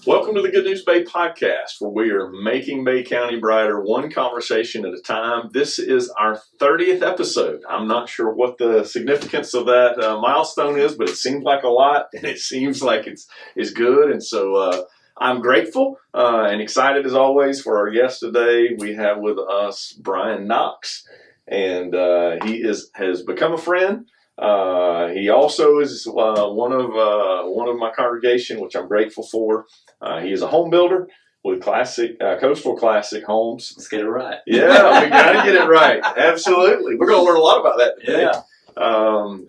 Welcome to the Good News Bay podcast, where we are making Bay County brighter one conversation at a time. This is our 30th episode. I'm not sure what the significance of that milestone is, but it seems like a lot, and it seems like it's good. And so I'm grateful and excited as always for our guest today. We have with us Brian Knox, and he has become a friend. He also is one of my congregation, which I'm grateful for. He is a home builder with coastal classic homes. Let's get it right. Yeah, we got to get it right. Absolutely. We're going to learn a lot about that today. Yeah.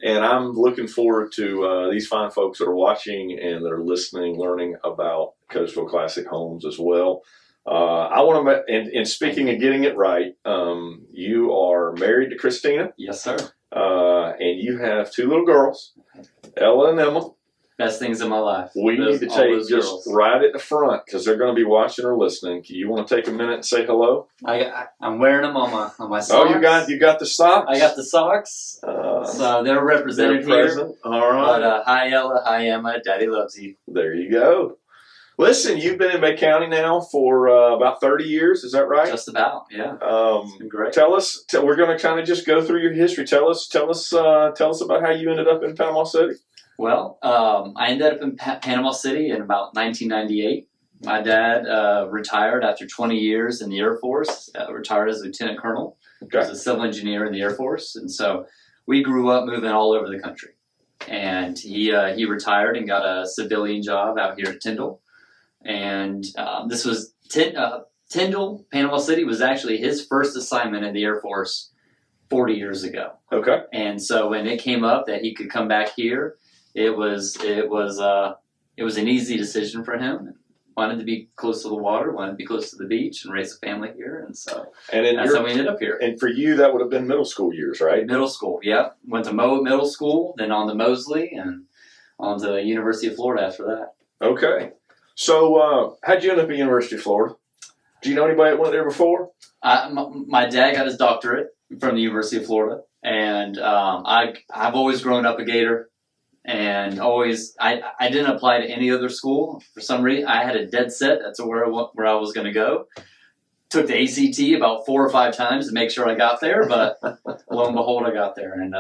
And I'm looking forward to these fine folks that are watching and that are listening, learning about coastal classic homes as well. I want to, and speaking of getting it right, you are married to Christina. Yes, sir. And you have two little girls, Ella and Emma. Best things in my life. We need to take just girls right at the front because they're going to be watching or listening. You want to take a minute and say hello? I'm wearing them on my socks. Oh, you got the socks? I got the socks. So they're represented here. All right. But hi Ella, hi Emma. Daddy loves you. There you go. Listen, you've been in Bay County now for about 30 years. Is that right? Just about, yeah. It's been great. Tell us. We're going to kind of just go through your history. Tell us about how you ended up in Panama City. Well, I ended up in Panama City in about 1998. My dad retired after 20 years in the Air Force. Retired as a lieutenant colonel. Okay. He was a civil engineer in the Air Force, and so we grew up moving all over the country. And he retired and got a civilian job out here at Tyndall. And this was Tyndall, Panama City was actually his first assignment in the Air Force 40 years ago. Okay. And so when it came up that he could come back here, it was an easy decision for him. Wanted to be close to the water, wanted to be close to the beach, and raise a family here. And so that's how we ended up here. And for you, that would have been middle school years, right? Middle school, yeah. Went to middle school, then on to Mosley, and on to the University of Florida after that. Okay. So, how'd you end up at the University of Florida? Do you know anybody that went there before? My dad got his doctorate from the University of Florida, and I've always grown up a Gator, and I didn't apply to any other school for some reason. I had a dead set. That's where I was going to go. Took the ACT about 4 or 5 times to make sure I got there, but lo and behold, I got there, and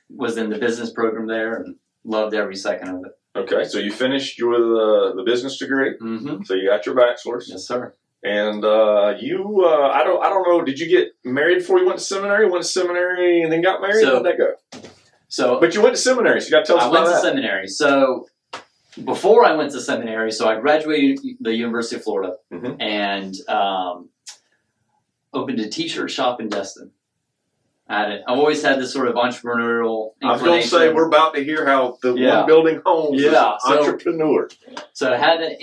was in the business program there, and loved every second of it. Okay, so you finished with the business degree. Mm-hmm. So you got your bachelor's. Yes, sir. And I don't know. Did you get married before you went to seminary? Went to seminary and then got married. How'd that go? But you went to seminary. So you got to tell us about that. I went to seminary. So before I went to seminary, so I graduated the University of Florida, mm-hmm. and opened a T-shirt shop in Destin. I've always had this sort of entrepreneurial inclination. I was going to say, we're about to hear how the one building homes is an entrepreneur. So I had an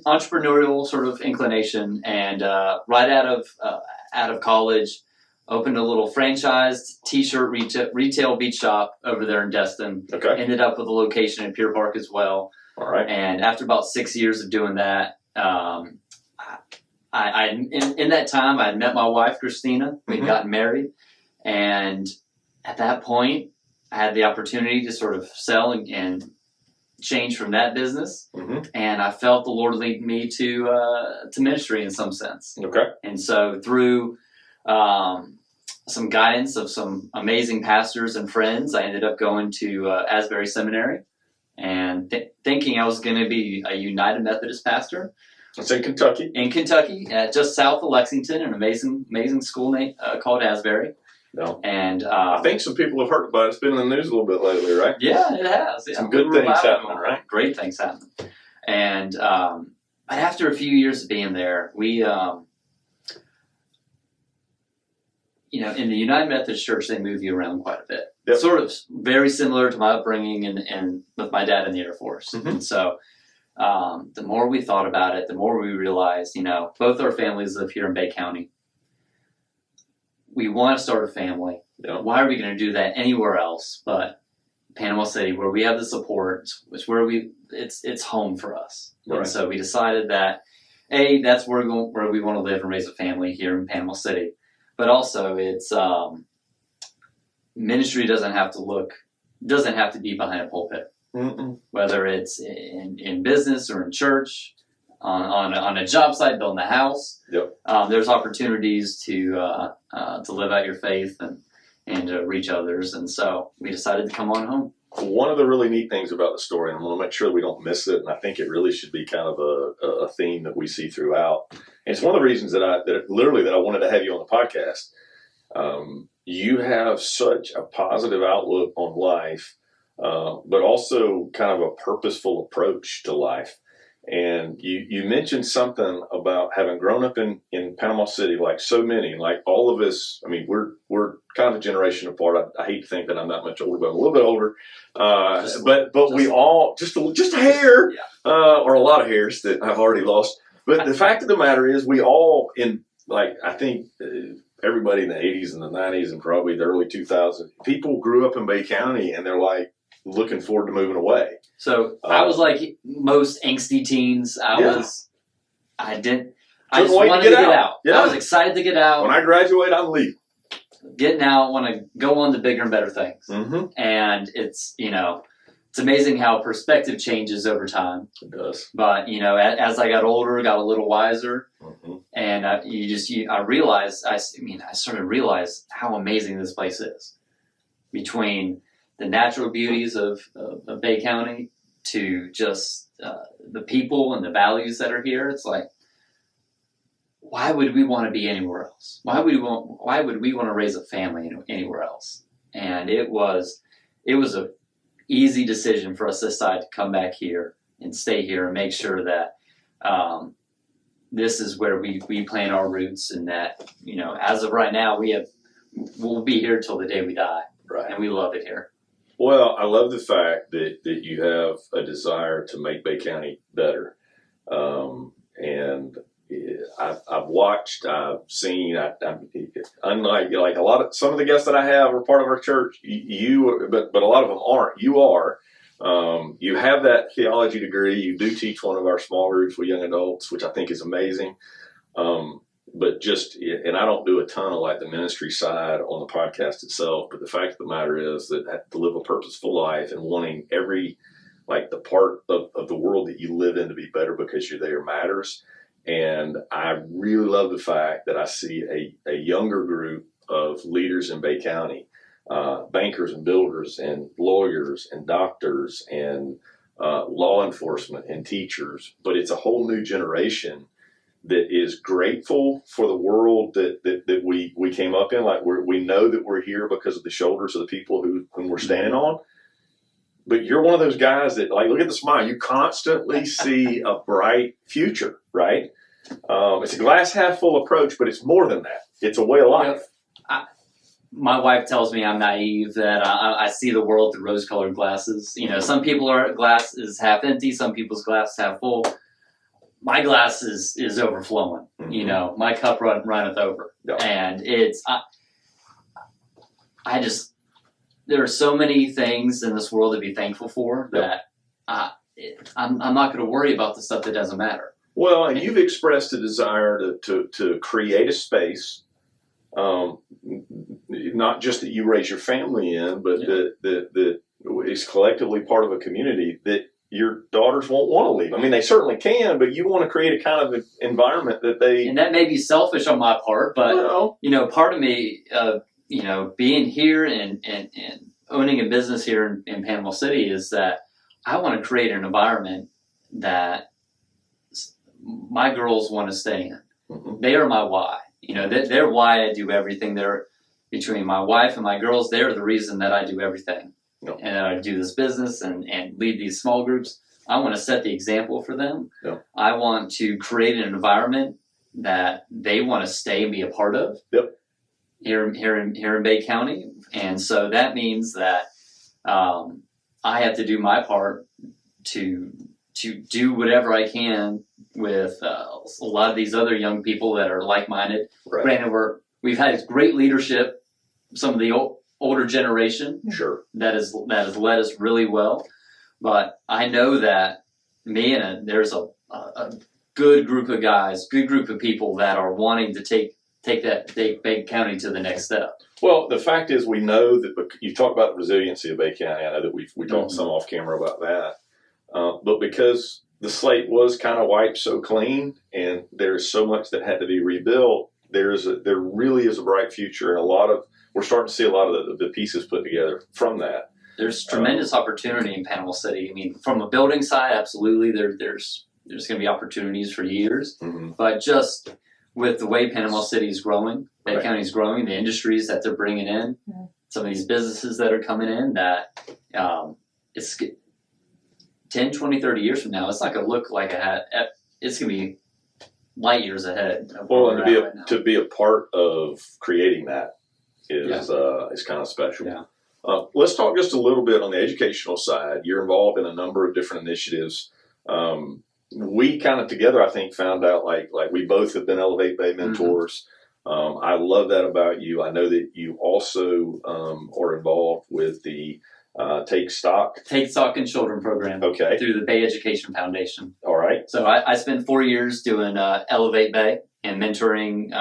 entrepreneurial sort of inclination, and right out of college, opened a little franchised T-shirt retail beach shop over there in Destin. Okay. Ended up with a location in Pier Park as well. All right. And after about 6 years of doing that, in that time, I had met my wife, Christina. We'd mm-hmm. gotten married. And at that point, I had the opportunity to sort of sell and change from that business. Mm-hmm. And I felt the Lord lead me to ministry in some sense. Okay. And so through some guidance of some amazing pastors and friends, I ended up going to Asbury Seminary and thinking I was going to be a United Methodist pastor. It's in Kentucky. In Kentucky, just south of Lexington, an amazing school name called Asbury. No. And I think some people have heard about it. It's been in the news a little bit lately, right? Yeah, it has. Yeah. Some good things happening, right? Great things happening. And after a few years of being there, we, in the United Methodist Church, they move you around quite a bit. Yep. Sort of very similar to my upbringing and with my dad in the Air Force. Mm-hmm. And so the more we thought about it, the more we realized, both our families live here in Bay County. We want to start a family. Yeah. Why are we going to do that anywhere else but Panama City, where we have the support? It's where it's home for us. Right. And so we decided that that's where we want to live and raise a family here in Panama City. But also, it's ministry doesn't have to be behind a pulpit. Mm-mm. Whether it's in business or in church, on a job site, building a house. Yep. There's opportunities to live out your faith and to reach others. And so we decided to come on home. One of the really neat things about the story, and I want to make sure we don't miss it, and I think it really should be kind of a theme that we see throughout. And it's one of the reasons that I wanted to have you on the podcast. You have such a positive outlook on life, but also kind of a purposeful approach to life. And you mentioned something about having grown up in Panama City, like so many, like all of us. I mean, we're kind of a generation apart. I hate to think that I'm that much older, but I'm a little bit older. But we all just a hair, or a lot of hairs that I've already lost. But the fact of the matter is, we all I think everybody in the 80s and the 90s and probably the early 2000s, people grew up in Bay County and they're like looking forward to moving away. So I was like most angsty teens. I just wanted to get out. Yeah. I was excited to get out. When I graduate, I'm leaving. Getting out, want to go on to bigger and better things. Mm-hmm. And it's amazing how perspective changes over time. It does. But, as I got older, got a little wiser. Mm-hmm. And I started to realize how amazing this place is. Between the natural beauties of Bay County to just the people and the values that are here. It's like, why would we want to be anywhere else? Why would we want to raise a family anywhere else? And it was a easy decision for us to decide to come back here and stay here and make sure that this is where we plant our roots, and that as of right now we'll be here till the day we die. Right. And we love it here. Well, I love the fact that you have a desire to make Bay County better. And I've watched, I've seen, unlike some of the guests that I have are part of our church, but a lot of them aren't. You are. You have that theology degree. You do teach one of our small groups with young adults, which I think is amazing. But and I don't do a ton of the ministry side on the podcast itself, but the fact of the matter is that to live a purposeful life and wanting every, the part of the world that you live in to be better because you're there matters. And I really love the fact that I see a younger group of leaders in Bay County, bankers and builders and lawyers and doctors and law enforcement and teachers, but it's a whole new generation that is grateful for the world that we came up in. We know that we're here because of the shoulders of the people whom we're standing on. But you're one of those guys that, look at the smile. You constantly see a bright future, right? It's a glass half full approach, but it's more than that. It's a way of life. My wife tells me I'm naive, that I see the world through rose-colored glasses. Some people are glass is half empty, some people's glass is half full. My glass is overflowing. Mm-hmm. My cup runneth over. Yep. And it's there are so many things in this world to be thankful for that I'm not going to worry about the stuff that doesn't matter. Well, and you've expressed a desire to create a space, not just that you raise your family in, but that is collectively part of a community that your daughters won't want to leave. I mean, they certainly can, but you want to create a kind of environment that they... And that may be selfish on my part, but, part of me, being here and owning a business here in Panama City is that I want to create an environment that my girls want to stay in. Mm-hmm. They are my why. They're why I do everything. They're between my wife and my girls. They're the reason that I do everything. Yep. And I do this business and lead these small groups. I want to set the example for them. Yep. I want to create an environment that they want to stay and be a part of. Yep. Here in Bay County. And so that means that I have to do my part to do whatever I can with a lot of these other young people that are like-minded. Right. Granted, we've had great leadership, some of the older generation, sure, that has led us really well. But I know that there's a good group of guys, good group of people that are wanting to take Bay County to the next step. Well, the fact is, we know that you talk about the resiliency of Bay County. I know that we talked some off camera about that. But because the slate was kind of wiped so clean, and there's so much that had to be rebuilt. There really is a bright future, and we're starting to see a lot of the pieces put together from that. There's tremendous opportunity in Panama City. I mean, from a building side, absolutely, there's going to be opportunities for years. Mm-hmm. But just with the way Panama City is growing, Bay County is growing, the industries that they're bringing in, some of these businesses that are coming in, that it's 10, 20, 30 years from now, it's not going to look like it's going to be light years ahead. Well, and to be a part of creating that is kind of special. Yeah. Let's talk just a little bit on the educational side. You're involved in a number of different initiatives. We kind of together, I think, found out like we both have been Elevate Bay mentors. Mm-hmm. I love that about you. I know that you also are involved with the Take Stock and Children program. Okay. Through the Bay Education Foundation. All right. So I spent 4 years doing Elevate Bay and mentoring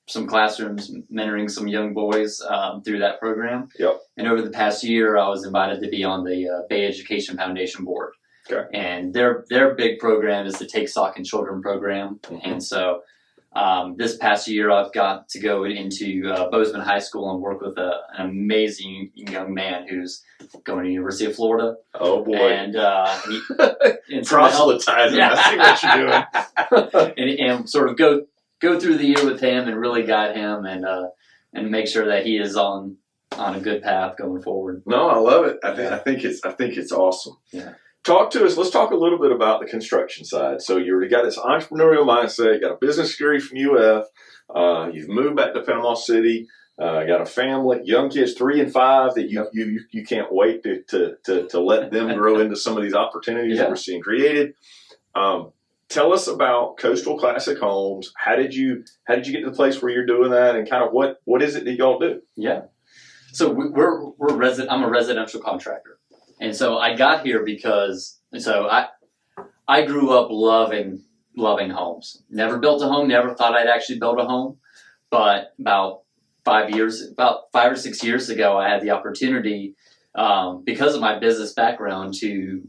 some classrooms, mentoring some young boys through that program. Yep. And over the past year, I was invited to be on the Bay Education Foundation board. Okay. And their big program is the Take Stock and Children program. Mm-hmm. And so this past year, I've got to go into Bozeman High School and work with an amazing young man who's going to the University of Florida. Oh, boy. And proselytizing. Yeah. I see what you're doing. and sort of go through the year with him and really guide him and make sure that he is on a good path going forward. No, I love it. I think it's awesome. Yeah. Talk to us. Let's talk a little bit about the construction side. So you got this entrepreneurial mindset. You got a business degree from UF. You've moved back to Panama City. Got a family, young kids, 3 and 5, that you can't wait to let them grow into some of these opportunities that we're seeing created. Tell us about Coastal Classic Homes. How did you get to the place where you're doing that, and kind of what is it that y'all do? Yeah. So I'm a residential contractor. And so I got here because I grew up loving homes. Never built a home, never thought I'd actually build a home. But about 5 or 6 years ago, I had the opportunity, because of my business background, to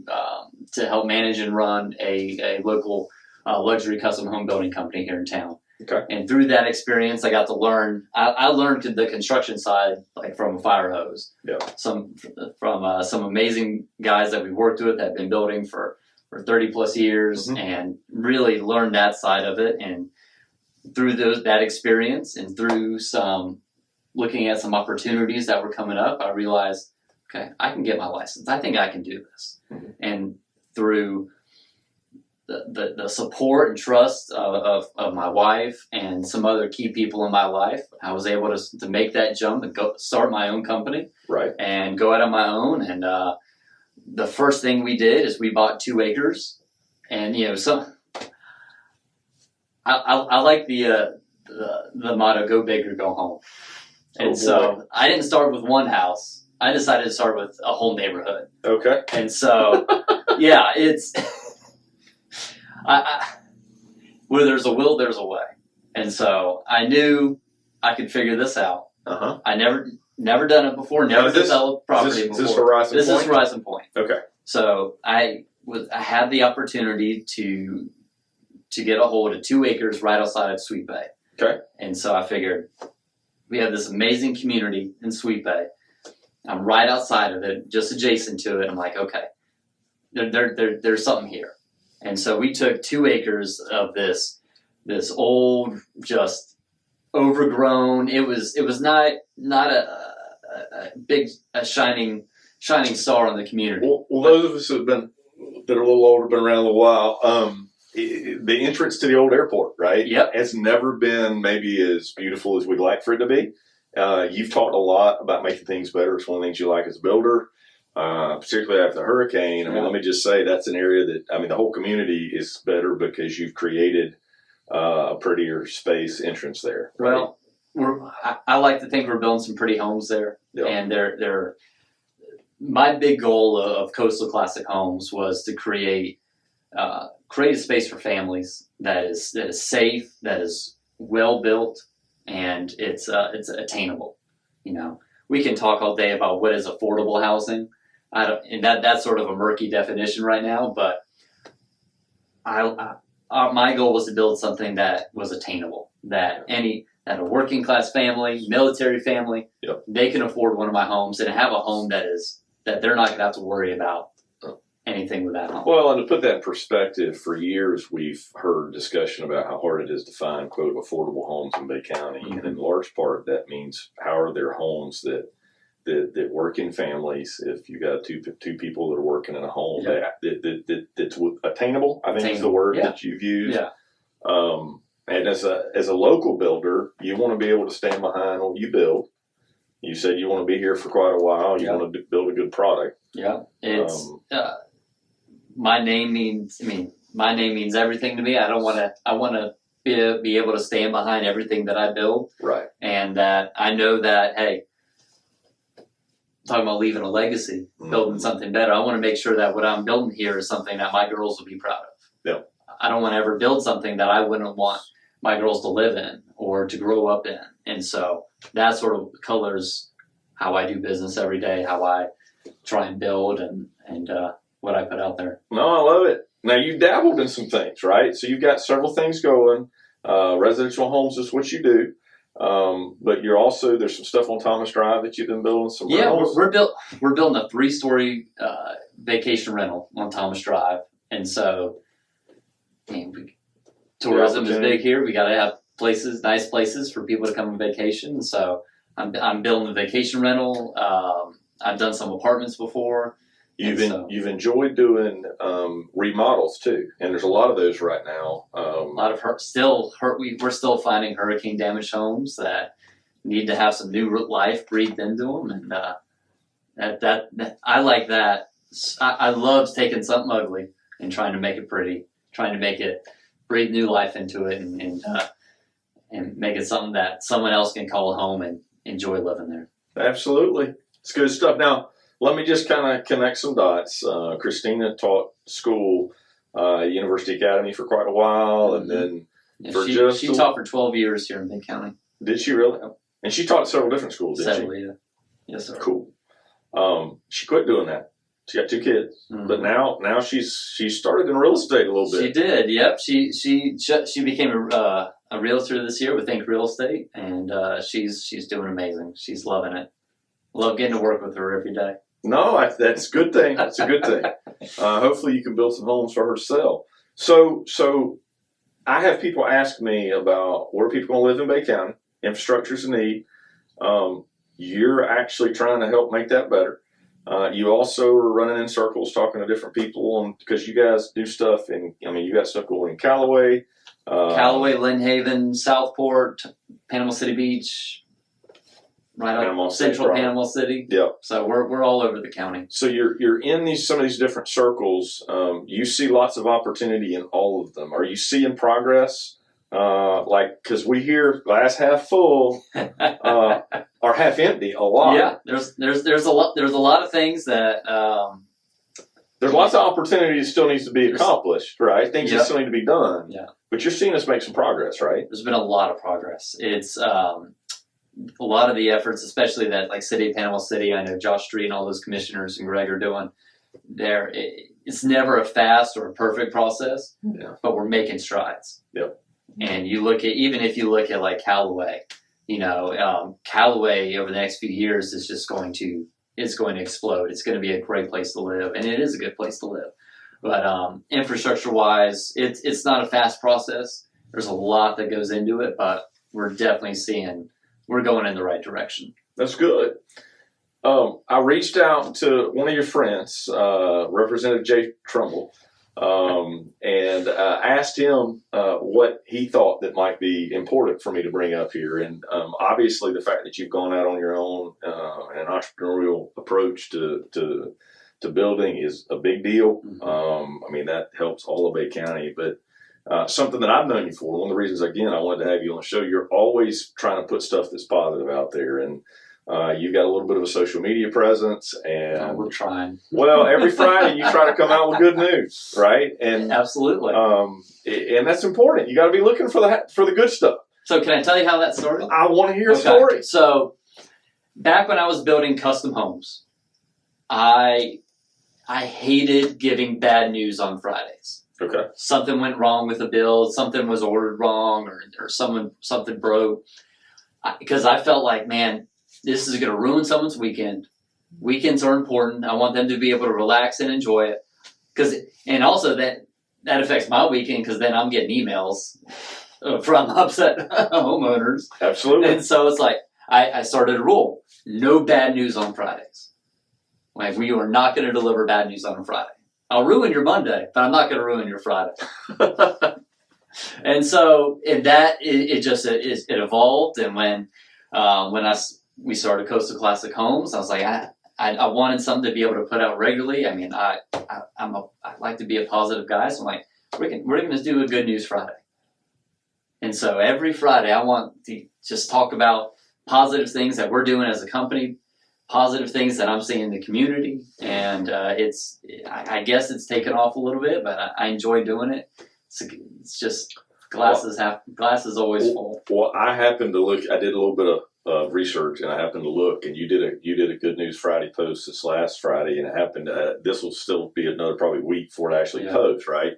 help manage and run a local luxury custom home building company here in town. Okay. And through that experience, I got to learn. I learned the construction side like from a fire hose. Yeah. From some amazing guys that we worked with that have been building for 30 plus years, mm-hmm. and really learned that side of it. And through that experience and through looking at some opportunities that were coming up, I realized, okay, I can get my license. I think I can do this. Mm-hmm. And through the support and trust of my wife and some other key people in my life, I was able to make that jump and go start my own company. Right. And go out on my own. And the first thing we did is we bought 2 acres. And I like the motto, go big or go home. And so I didn't start with one house. I decided to start with a whole neighborhood. Okay. And so, yeah, it's where there's a will, there's a way. And so I knew I could figure this out. Uh-huh. I never done it before. Never developed property before. Is this Horizon Point? This is Horizon Point. Okay. So I had the opportunity to get a hold of 2 acres right outside of Sweet Bay. Okay. And so I figured we have this amazing community in Sweet Bay. I'm right outside of it, just adjacent to it. I'm like, okay, there's something here. And so we took 2 acres of this old, just overgrown. It was not a big shining star on the community. Well, those of us that are a little older, been around a little while. The entrance to the old airport, right? Yep. It's never been maybe as beautiful as we'd like for it to be. You've talked a lot about making things better. It's one of the things you like as a builder. Particularly after the hurricane. I mean, let me just say that's an area that, the whole community is better because you've created a prettier space entrance there. Right? Well, I like to think we're building some pretty homes there. Yep. And they're my big goal of Coastal Classic Homes was to create a space for families that is safe, that is well built, and it's attainable. We can talk all day about what is affordable housing. And that's sort of a murky definition right now, but my goal was to build something that was attainable, that a working class family, military family, yep. they can afford one of my homes and have a home that they're not going to have to worry about anything with that home. Well, and to put that in perspective, for years we've heard discussion about how hard it is to find, quote, affordable homes in Bay County. Mm-hmm. And in large part, that means how are there homes that work in families. If you got two people that are working in a home, that's attainable, I think is the word that you've used. Yeah. And as a local builder, you want to be able to stand behind what you build. You said you want to be here for quite a while. You want to build a good product. Yeah, it's my name means everything to me. I want to be able to stand behind everything that I build. Right. And that I know that, hey, talking about leaving a legacy, building something better. I want to make sure that what I'm building here is something that my girls will be proud of. Yeah. I don't want to ever build something that I wouldn't want my girls to live in or to grow up in. And so that sort of colors how I do business every day, how I try and build and what I put out there. No, I love it. Now, you've dabbled in some things, right? So you've got several things going. Residential homes is what you do. But you're also, there's some stuff on Thomas Drive that you've been building. Some rentals. We're building a 3-story vacation rental on Thomas Drive. And so tourism is big here. We got to have nice places for people to come on vacation. So I'm building a vacation rental. I've done some apartments before. You've enjoyed doing remodels too, and there's a lot of those right now. A lot of we're still finding hurricane damaged homes that need to have some new life breathed into them, and that I like that. I love taking something ugly and trying to make it pretty, trying to make it breathe new life into it, and make it something that someone else can call home and enjoy living there. Absolutely, it's good stuff. Now, let me just kind of connect some dots. Christina taught school, University Academy for quite a while, and then she taught for 12 years here in Bay County. Did she really? And she taught several different schools, didn't she? Yeah. Yes, sir. Cool. She quit doing that. She got 2 kids, but now she started in real estate a little bit. She did. Yep. She became a realtor this year with Think Real Estate, and she's doing amazing. She's loving it. Love getting to work with her every day. No, that's a good thing. That's a good thing. Hopefully you can build some homes for her to sell. So I have people ask me about where people going to live in Bay County. Infrastructure's a need. You're actually trying to help make that better. You also are running in circles talking to different people because you guys do stuff you got stuff going in Callaway. Callaway, Lynn Haven, Southport, Panama City Beach. Right up central Panama City. Yep. So we're all over the county. So you're in some of these different circles. You see lots of opportunity in all of them. Are you seeing progress? Because we hear glass half full or half empty a lot. Yeah. There's a lot of things that there's lots of opportunity that still needs to be accomplished, right? Things that still need to be done. Yeah. But you're seeing us make some progress, right? There's been a lot of progress. It's a lot of the efforts, especially that like City of Panama City, I know Josh Street and all those commissioners and Greg are doing there. It's never a fast or a perfect process, but we're making strides. Yep. And even if you look at like Callaway, Callaway over the next few years is going to explode. It's going to be a great place to live, and it is a good place to live. But infrastructure wise, it's not a fast process. There's a lot that goes into it, but we're definitely we're going in the right direction. That's good. I reached out to one of your friends, Representative Jay Trumbull, and asked him what he thought that might be important for me to bring up here. And obviously the fact that you've gone out on your own, an entrepreneurial approach to building is a big deal. Mm-hmm. That helps all of Bay County, but something that I've known you for, one of the reasons, again, I wanted to have you on the show, you're always trying to put stuff that's positive out there. And you've got a little bit of a social media presence. And we're trying. Well, every Friday you try to come out with good news, right? And absolutely. And that's important. You got to be looking for the good stuff. So can I tell you how that started? I want to hear a story. So back when I was building custom homes, I hated giving bad news on Fridays. Okay. Something went wrong with the build, something was ordered wrong, or something broke. Because I felt like, man, this is going to ruin someone's weekend. Weekends are important. I want them to be able to relax and enjoy it. And also that affects my weekend, because then I'm getting emails from upset homeowners. Absolutely. And so it's like, I started a rule: no bad news on Fridays. Like, we are not going to deliver bad news on a Friday. I'll ruin your Monday, but I'm not going to ruin your Friday. And so it evolved. And when we started Coastal Classic Homes, I was like, I wanted something to be able to put out regularly. I mean, I like to be a positive guy, so I'm like, we're going to do a Good News Friday. And so every Friday, I want to just talk about positive things that we're doing as a company, positive things that I'm seeing in the community. And I guess it's taken off a little bit, but I enjoy doing it. It's just glass is always full. Well, I happened to look. I did a little bit of research, and I happened to look, and you did a Good News Friday post this last Friday, and it happened. This will still be another probably week before it actually posts, right?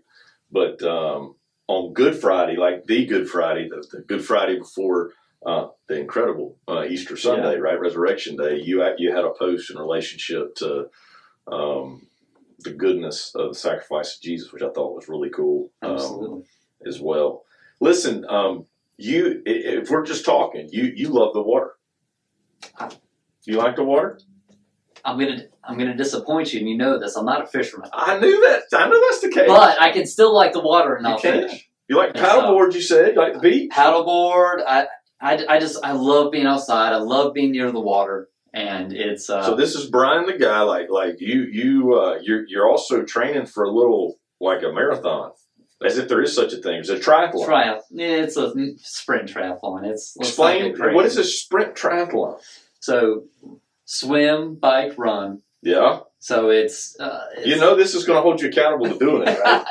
But on Good Friday, like the Good Friday, the Good Friday before the incredible Easter Sunday, right, Resurrection Day, you had a post in relationship to the goodness of the sacrifice of Jesus, which I thought was really cool. Absolutely. As well. Listen, if we're just talking, you love the water. You like the water? I'm gonna disappoint you, and you know this. I'm not a fisherman. I knew that. I know that's the case. But I can still like the water and not fish. You like paddleboard? You said you like the beach. Paddleboard. I love being outside. I love being near the water, and it's. So this is Brian, the guy. Like you're also training for a little, like a marathon, as if there is such a thing. It's a triathlon. It's a sprint triathlon. Explain, what is a sprint triathlon? So, swim, bike, run. Yeah. So it's this is going to hold you accountable to doing it, right?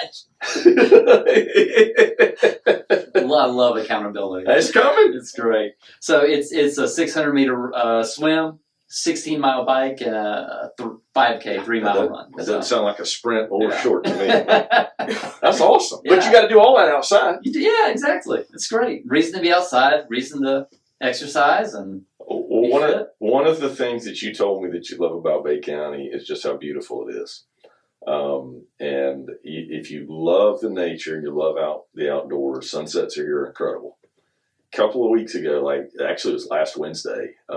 I love accountability. It's coming. It's great. So it's a 600-meter swim, 16-mile bike, and a 5K 3-mile run. That doesn't sound like a sprint or short to me. That's awesome. Yeah. But you got to do all that outside. Yeah, exactly. It's great. Reason to be outside. Reason to exercise and. Well, one of the things that you told me that you love about Bay County is just how beautiful it is. And if you love the nature and you love the outdoors, sunsets are here incredible. A couple of weeks ago, actually it was last Wednesday, I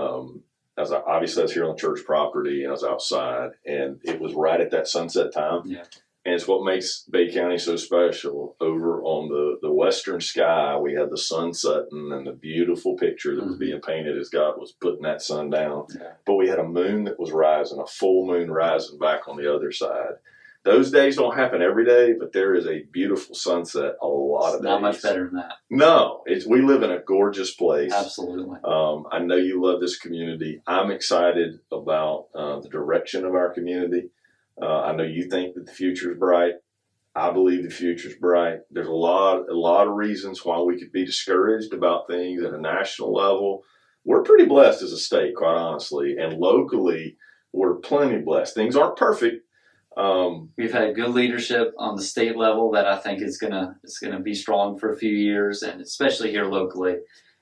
was here on the church property, and I was outside, and it was right at that sunset time. Yeah. And it's what makes Bay County so special. Over on the western sky, we had the sun setting and the beautiful picture that was being painted as God was putting that sun down. Yeah. But we had a moon that was rising, a full moon rising back on the other side. Those days don't happen every day, but there is a beautiful sunset a lot of days. Not much better than that. No, we live in a gorgeous place. Absolutely. I know you love this community. I'm excited about the direction of our community. I know you think that the future is bright. I believe the future is bright. There's a lot of reasons why we could be discouraged about things at a national level. We're pretty blessed as a state, quite honestly, and locally, we're plenty blessed. Things aren't perfect. We've had good leadership on the state level that I think is gonna be strong for a few years, and especially here locally,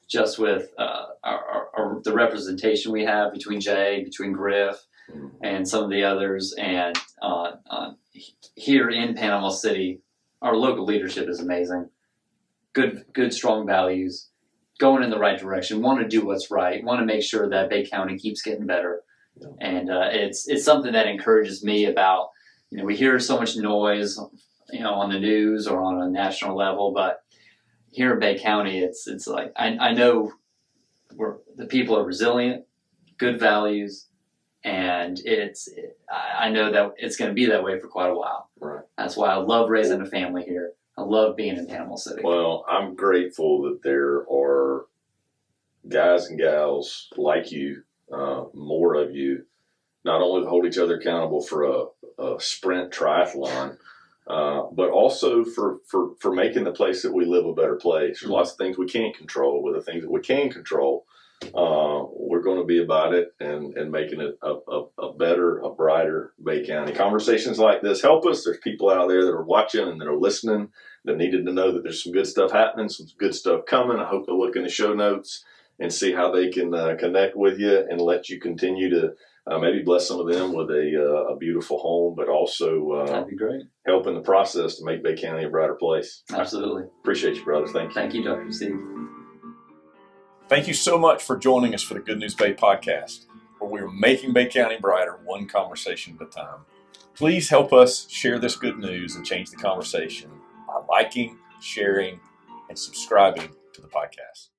just with the representation we have between Jay, between Griff, and some of the others, and here in Panama City, our local leadership is amazing. Good, strong values, going in the right direction. Want to do what's right. Want to make sure that Bay County keeps getting better, and it's something that encourages me about. We hear so much noise, on the news or on a national level, but here in Bay County, it's like I know the people are resilient, good values. And I know that it's going to be that way for quite a while. Right. That's why I love raising a family here. I love being in Panama City. Well, I'm grateful that there are guys and gals like you, more of you, not only to hold each other accountable for a sprint triathlon, but also for making the place that we live a better place. There's lots of things we can't control, but the things that we can control, going to be about it and making it a better, a brighter Bay County. Conversations like this help us. There's people out there that are watching and that are listening that needed to know that there's some good stuff happening, some good stuff coming. I hope they'll look in the show notes and see how they can connect with you and let you continue to maybe bless some of them with a beautiful home, but also that'd be great. Help in the process to make Bay County a brighter place. Absolutely. Appreciate you, brother. Thank you. Thank you, Dr. Steve. Thank you so much for joining us for the Good News Bay podcast, where we are making Bay County brighter one conversation at a time. Please help us share this good news and change the conversation by liking, sharing, and subscribing to the podcast.